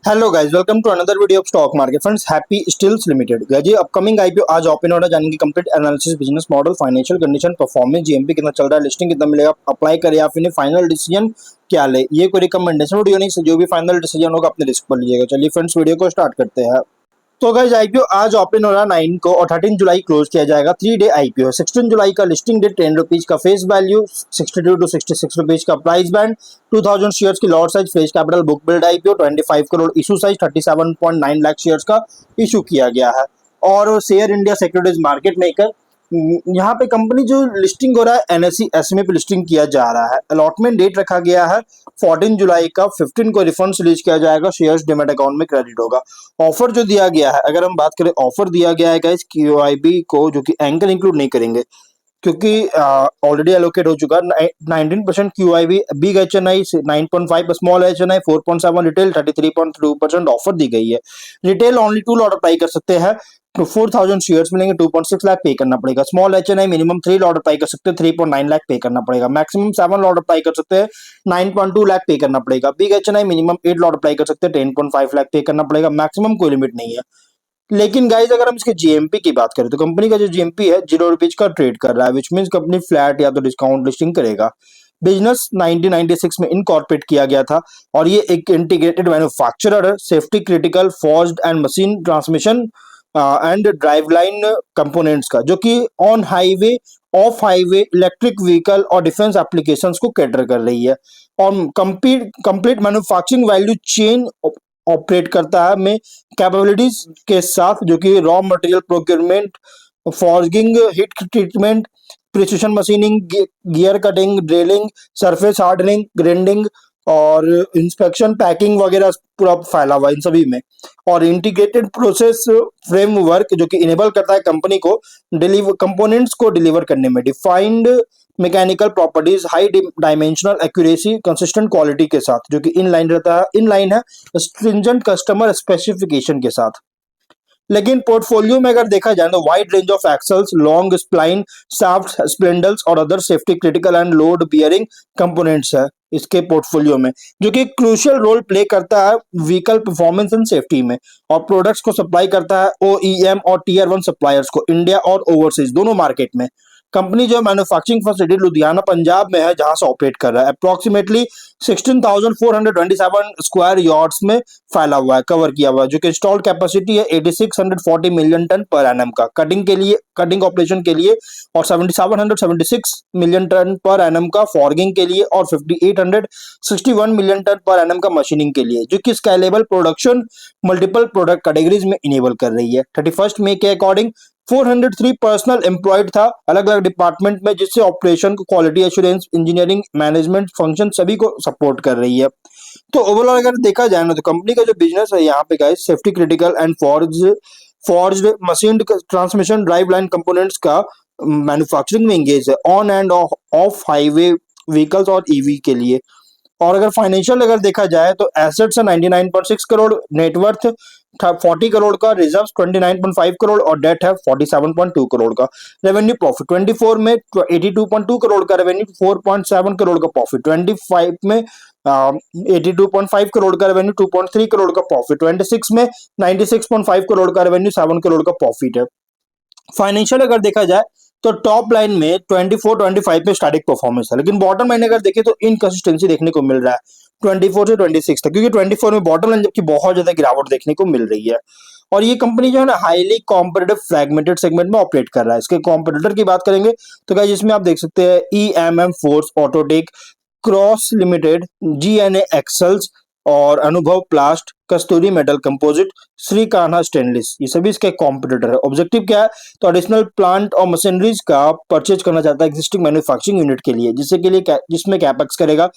Hello guys, welcome to another video of stock market friends. Happy steels limited जी upcoming IPO आज open हो रहा है। जानेंगे complete analysis, business model, financial condition, performance, GMP कितना चल रहा है, लिस्टिंग कितना मिलेगा, अप्लाई करे या फिर फाइनल डिसीजन क्या ले। ये कोई रिकमेंडेशन वीडियो नहीं, जो भी फाइनल डिसीजन होगा अपने रिस्क पर लीजिएगा। चलिए फ्रेंड्स, वीडियो को स्टार्ट करते हैं। तो गाइस आईपीओ आज ओपन हो रहा है 9 को और 13 जुलाई क्लोज किया जाएगा। 3 डे आईपीओ। 16 जुलाई का लिस्टिंग डेट, 10 रुपीज का फेस वैल्यू, 62 टू 66 रुपीज का प्राइस बैंड, 2000 शेयर्स की lot size, fresh capital, book build IPO, 25 crore issue size, 37.9 lakh shares का इशू किया गया है। और share India securities market maker, यहाँ पे कंपनी जो लिस्टिंग हो रहा है एनएससी एसएमए पे लिस्टिंग किया जा रहा है। अलॉटमेंट डेट रखा गया है 14 जुलाई का। 15 को रिफंड रिलीज किया जाएगा, शेयर्स डिमेट अकाउंट में क्रेडिट होगा। ऑफर जो दिया गया है, अगर हम बात करें ऑफर दिया गया है गाइस क्यूआईबी को, जो कि एंकर इंक्लूड नहीं करेंगे क्योंकि ऑलरेडी एलोकेट हो चुका है। 19% QIB, big HNI 9.5, small HNI 4.7, retail 33.2% offer दी गई है। रिटेल ओनली 2 लॉट अप्लाई कर सकते हैं, तो 4000 शेयर्स मिलेंगे, 2.6 लाख पे करना पड़ेगा। Small HNI minimum 3 lot apply कर सकते हैं, 3.9 लाख पे करना पड़ेगा। मैक्सिमम 7 लॉट अप्लाई कर सकते हैं, 9.2 लाख पे करना पड़ेगा। Big HNI minimum 8 lot apply कर सकते हैं, 10.5 लाख पे करना पड़ेगा। मैक्सिमम कोई लिमिट नहीं है। लेकिन गाइज अगर हम इसके जीएमपी की बात करें तो कंपनी का जो जीएमपी है 0 रुपीज का ट्रेड कर रहा है, विच मीन कंपनी फ्लैट या तो डिस्काउंट लिस्टिंग करेगा। बिजनेस 1996 में इनकॉर्पोरेट किया गया था और ये एक इंटीग्रेटेड मैन्युफैक्चरर है। Safety critical forged and machine transmission and driveline components का, जो कि on highway, off highway, electric vehicle और डिफेंस एप्लीकेशंस को कैटर कर रही है। और complete manufacturing value chain operate करता है में कैपेबिलिटीज के साथ, जो कि raw material procurement, forging, heat treatment, precision machining, gear cutting, drilling, surface hardening, grinding और इंस्पेक्शन, पैकिंग वगैरह पूरा फैला हुआ इन सभी में। और इंटीग्रेटेड प्रोसेस फ्रेमवर्क, जो कि इनेबल करता है कंपनी को डिलीवर कंपोनेंट्स को डिलीवर करने में। Defined mechanical properties, high dimensional accuracy, consistent quality के साथ, जो कि इन लाइन रहता है, इन लाइन है स्ट्रिंजेंट कस्टमर स्पेसिफिकेशन के साथ। लेकिन पोर्टफोलियो में अगर देखा जाए तो wide range of axles, long spline, shaft, spindles और other safety critical and load bearing components है इसके पोर्टफोलियो में, जो कि क्रूशियल रोल प्ले करता है व्हीकल परफॉर्मेंस एंड सेफ्टी में। और प्रोडक्ट्स को सप्लाई करता है ओईएम और टीयर 1 सप्लायर्स को, इंडिया और ओवरसीज दोनों मार्केट में। कंपनी जो मैन्युफैक्चरिंग फैसिलिटी लुधियाना पंजाब में है, जहां से ऑपरेट कर रहा है। अप्रोक्सीमेटली 16,427 स्क्वायर यार्ड्स में फैला हुआ है, कवर किया हुआ है, जो कि इंस्टॉल्ड कैपेसिटी है 8640 मिलियन टन पर एनएम का कटिंग के लिए, कटिंग ऑपरेशन के लिए, और 7776 मिलियन टन पर एनएम का फॉर्गिंग के लिए, और 5861 मिलियन टन पर एनएम का मशीनिंग के लिए, जो कि scalable production multiple product categories में इनेबल कर रही है। 31 मई के अकॉर्डिंग 403 पर्सनल एम्प्लॉयड था अलग अलग डिपार्टमेंट में, जिससे ऑपरेशन को, quality assurance, engineering, management function सभी को सपोर्ट कर रही है। तो ओवरऑल अगर देखा जाए ना तो कंपनी का जो बिजनेस है यहाँ पे guys, safety critical and forged machine transmission drive line components का मैन्युफैक्चरिंग में एंगेज है, on end of highway vehicles और ईवी के लिए। और अगर फाइनेंशियल अगर देखा जाए तो एसेट्स है 99.6 करोड़, नेटवर्थ 40 करोड़ का, रिजर्व्स 29.5 करोड़ और डेट है 47.2 करोड़ का। रेवेन्यू प्रॉफिट 24 में 82.2 करोड़ का रेवेन्यू, 4.7 करोड़ का प्रॉफिट। 25 में 82.5 करोड़ का रेवेन्यू, 2.3 करोड़ का प्रॉफिट। 26 में 96.5 करोड़ का रेवेन्यू, 7 करोड़ का प्रॉफिट है। फाइनेंशियल अगर देखा जाए तो टॉप लाइन में 24-25 पे स्टैटिक परफॉर्मेंस है, लेकिन बॉटम लाइन अगर देखें तो इनकंसिस्टेंसी देखने को मिल रहा है 24 से 26 तक, क्योंकि 24 में बॉटम लाइन जबकि बहुत ज्यादा गिरावट देखने को मिल रही है। और ये कंपनी जो है ना हाईली कॉम्पिटिटिव फ्रैगमेंटेड सेगमेंट में ऑपरेट कर रहा है। इसके कॉम्पिटिटर की बात करेंगे तो गाइस इसमें आप देख सकते हैं MM Force Autotech, Kross Limited, GNA Axles और Anubhav Plast, Kasturi Metal Composite, Shree Kanha Stainless, ये सभी इसके कॉम्पिटिटर है। ऑब्जेक्टिव क्या है तो एडिशनल प्लांट और मशीनरीज का परचेज करना चाहता है एग्जिस्टिंग मैन्युफैक्चरिंग यूनिट के लिए, जिससे के लिए जिसमें कैपेक्स करेगा।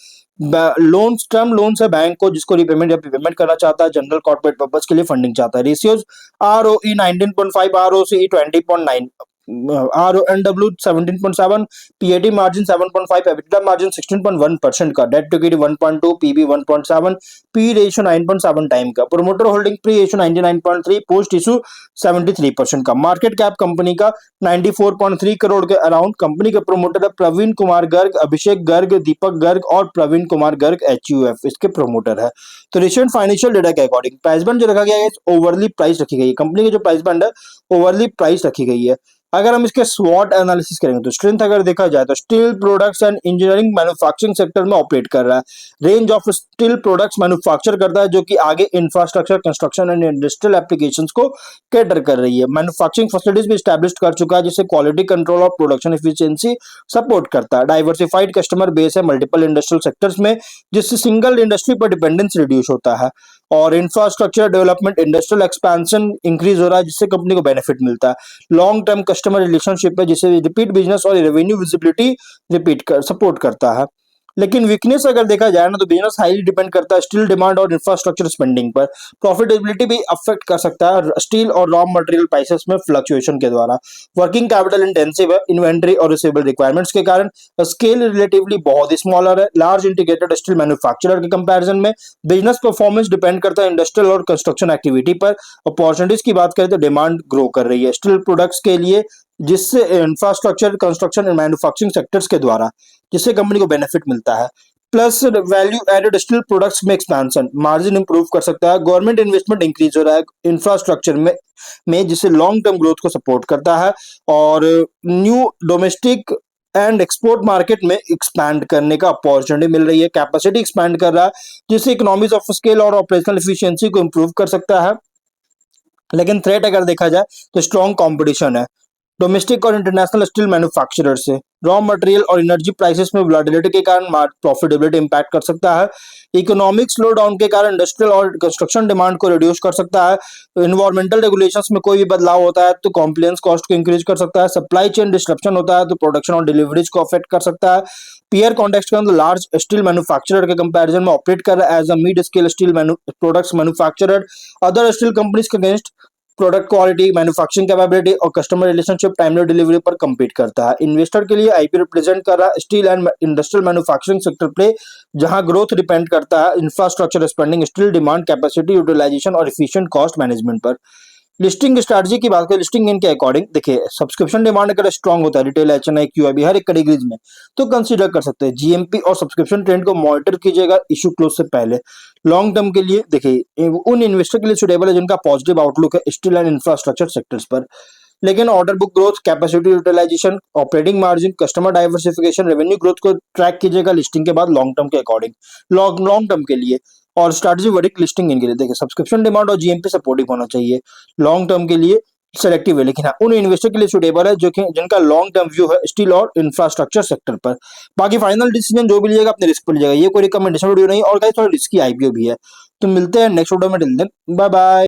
लोन्स, टर्म लोन्स है बैंक को, जिसको रिपेमेंट या प्रीपेमेंट करना चाहता है, जनरल कॉर्पोरेट पर्पस के लिए फंडिंग चाहता है। Ratios ROE 19.5, ROCE 20.9, RONW 17.7, PAT margin 7.5, EBITDA margin 16.1% का, debt to equity 1.2, PB 1.7, P ratio 9.7 time का, promoter holding pre ratio 99.3, post issue 73% का, मार्केट कैप कंपनी का 94.3 करोड़ के अराउंड। कंपनी के प्रोमोटर है प्रवीण कुमार गर्ग, अभिषेक गर्ग, दीपक गर्ग और प्रवीण कुमार गर्ग HUF इसके प्रोमोटर है। तो रिसेंट फाइनेंशियल डेटा के अकॉर्डिंग प्राइस बैंड जो रखा गया है ओवरली प्राइस रखी गई है। कंपनी की जो प्राइस बैंड है ओवरली प्राइस रखी गई है। अगर हम इसके स्वॉट एनालिसिस करेंगे तो स्ट्रेंथ अगर देखा जाए तो steel products and engineering manufacturing sector में ऑपरेट कर रहा है। Range of steel products manufacture करता है जो कि आगे infrastructure construction and industrial applications को कैटर कर रही है। मैन्युफैक्चरिंग फैसिलिटीज भी स्टैब्लिश कर चुका है जिससे क्वालिटी कंट्रोल और प्रोडक्शन एफिशिएंसी सपोर्ट करता है। डाइवर्सिफाइड कस्टमर बेस है मल्टीपल इंडस्ट्रियल सेक्टर्स में जिससे सिंगल इंडस्ट्री पर डिपेंडेंस रिड्यूस होता है और infrastructure development industrial expansion increase हो रहा है जिससे कंपनी को बेनिफिट मिलता है। लॉन्ग टर्म कस्टमर रिलेशनशिप है जिसे रिपीट बिजनेस और रेवेन्यू विजिबिलिटी सपोर्ट करता है। लेकिन वीकनेस अगर देखा जाए ना तो बिजनेस हाईली डिपेंड करता है स्टील डिमांड और इंफ्रास्ट्रक्चर स्पेंडिंग पर। प्रॉफिटेबिलिटी भी अफेक्ट कर सकता है स्टील और रॉ मटेरियल प्राइसेस में फ्लक्चुएशन के द्वारा। वर्किंग कैपिटल इंटेंसिव है इन्वेंट्री और रिसीवेबल रिक्वायरमेंट्स के कारण। स्केल रिलेटिवली बहुत ही स्मॉलर है लार्ज इंटीग्रेटेड स्टील मैन्युफैक्चरर के कंपैरिजन में। बिजनेस परफॉर्मेंस डिपेंड करता है इंडस्ट्रियल और कंस्ट्रक्शन एक्टिविटी पर। अपॉर्चुनिटीज की बात करें तो डिमांड ग्रो कर रही है स्टील प्रोडक्ट्स के लिए जिससे infrastructure construction and manufacturing sectors के द्वारा जिससे कंपनी को बेनिफिट मिलता है। Plus value added steel products में एक्सपेंशन मार्जिन इंप्रूव कर सकता है। गवर्नमेंट इन्वेस्टमेंट इंक्रीज हो रहा है इंफ्रास्ट्रक्चर में जिससे लॉन्ग टर्म ग्रोथ को सपोर्ट करता है और new domestic and export market में एक्सपैंड करने का अपॉर्चुनिटी मिल रही है। कैपेसिटी एक्सपैंड कर रहा है जिससे इकोनॉमीज ऑफ स्केल और ऑपरेशनल एफिशिएंसी को इंप्रूव कर सकता है। लेकिन थ्रेट अगर देखा जाए तो स्ट्रॉन्ग कंपटीशन है डोमेस्टिक और इंटरनेशनल स्टील मैन्युफैक्चरर से। रॉ मटेरियल और एनर्जी प्राइसेस में वोलेटिलिटी के कारण प्रॉफिटेबिलिटी इंपैक्ट कर सकता है। इकोनॉमिक स्लो डाउन के कारण इंडस्ट्रियल और कंस्ट्रक्शन डिमांड को रिड्यूस कर सकता है। इन्वायरमेंटल रेगुलेशंस में कोई भी बदलाव होता है तो कॉम्प्लायंस कॉस्ट को इंक्रीज कर सकता है। सप्लाई चेन डिस्ट्रप्शन होता है तो प्रोडक्शन और डिलीवरीज को अफेक्ट कर सकता है। पीयर कॉन्टेक्स्ट के अंदर लार्ज स्टील मैन्युफैक्चरर के कंपैरिजन में ऑपरेट कर रहा है as a mid scale steel products manufacturer other steel companies के against product quality manufacturing capability और कस्टमर रिलेशनशिप टाइमली डिलीवरी पर compete करता है। इन्वेस्टर के लिए आईपी रिप्रेजेंट कर रहा है steel and industrial manufacturing sector पे जहां ग्रोथ डिपेंड करता है infrastructure spending steel demand capacity utilisation और एफिशिएंट कॉस्ट मैनेजमेंट पर। लिस्टिंग स्ट्रैटेजी की बात करें लिस्टिंग इनके अकॉर्डिंग देखिए सब्सक्रिप्शन डिमांड अगर स्ट्रांग होता है रिटेल HNI QIB हर एक कैटेगरीज में तो कंसीडर कर सकते हैं। GMP और सब्सक्रिप्शन ट्रेंड को मॉनिटर कीजिएगा इशू क्लोज से पहले। लॉन्ग टर्म के लिए देखिए उन इन्वेस्टर के लिए सुटेबल है जिनका पॉजिटिव आउटलुक है स्टील एंड इंफ्रास्ट्रक्चर सेक्टर्स पर। लेकिन order book growth capacity utilisation operating margin customer diversification revenue growth को ट्रैक कीजिएगा लिस्टिंग के बाद लॉन्ग टर्म के अकॉर्डिंग लॉन्ग टर्म के लिए। और स्ट्रैटेजी वर्डिक लिस्टिंग इनके लिए देखिए सब्सक्रिप्शन डिमांड और GMP सपोर्टिव होना चाहिए लॉन्ग टर्म के लिए सेलेक्टिव है। लेकिन हाँ उन इन्वेस्टर के लिए सुटेबल है जो कि जिनका लॉन्ग टर्म व्यू है स्टील और इंफ्रास्ट्रक्चर सेक्टर पर। बाकी फाइनल डिसीजन जो भी लीजिएगा अपने रिस्क पर लीजिएगा ये कोई रिकमेंडेशन वीडियो नहीं और गाइस थोड़ा रिस्की IPO भी है। तो मिलते हैं नेक्स्ट वीडियो में टिल देन बाय बाय।